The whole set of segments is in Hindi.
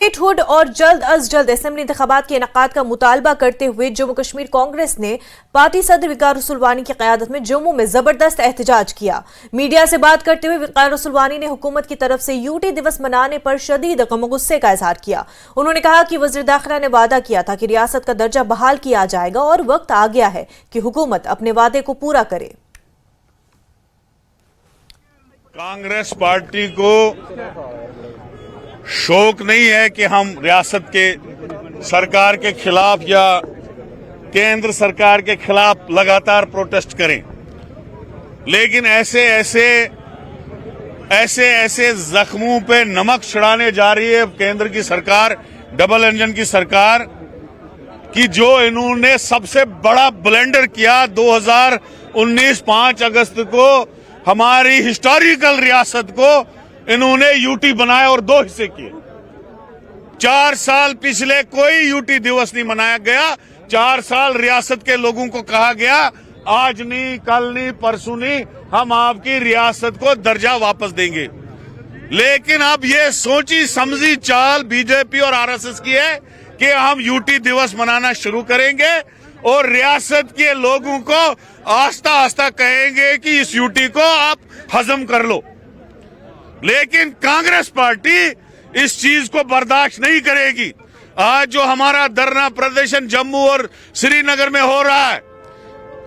हुड और जल्द अज जल्द असेंबली इंतखाबात के इनेकाद का मुतालबा करते हुए जम्मू कश्मीर कांग्रेस ने पार्टी सदर वकार रसूलवानी की क़यादत में जम्मू में जबरदस्त एहतजाज किया। मीडिया से बात करते हुए वकार रसूलवानी ने हुकूमत की तरफ से यूटी दिवस मनाने पर शदीद गम गुस्से का इजहार किया। उन्होंने कहा कि वज़ीर दाखिला ने वादा किया था कि रियासत का दर्जा बहाल किया जाएगा और वक्त आ गया है कि हुकूमत अपने वादे को पूरा करे। कांग्रेस पार्टी को शौक नहीं है कि हम रियासत के सरकार के खिलाफ या केंद्र सरकार के खिलाफ लगातार प्रोटेस्ट करें, लेकिन ऐसे जख्मों पे नमक छिड़ाने जा रही है केंद्र की सरकार, डबल इंजन की सरकार कि जो इन्होंने सबसे बड़ा ब्लेंडर किया 2019 5 अगस्त को हमारी हिस्टोरिकल रियासत को इन्होंने यूटी बनाया और 2 हिस्से किए। 4 साल पिछले कोई यूटी दिवस नहीं मनाया गया। 4 साल रियासत के लोगों को कहा गया आज नहीं, कल नहीं, परसों नहीं, हम आपकी रियासत को दर्जा वापस देंगे। लेकिन अब ये सोची समझी चाल बीजेपी और आरएसएस की है कि हम यूटी दिवस मनाना शुरू करेंगे और रियासत के लोगों को आस्ता आस्ता कहेंगे कि इस यूटी को आप हजम कर लो। लेकिन कांग्रेस पार्टी इस चीज को बर्दाश्त नहीं करेगी। आज जो हमारा धरना प्रदर्शन जम्मू और श्रीनगर में हो रहा है,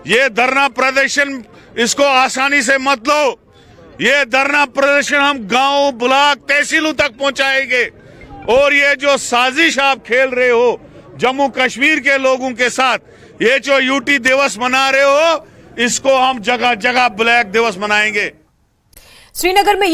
ये धरना प्रदर्शन इसको आसानी से मत लो। ये धरना प्रदर्शन हम गांव, ब्लॉक, तहसीलों तक पहुंचाएंगे और ये जो साजिश आप खेल रहे हो जम्मू कश्मीर के लोगों के साथ, ये जो यूटी दिवस मना रहे हो, इसको हम जगह जगह ब्लैक दिवस मनाएंगे। श्रीनगर में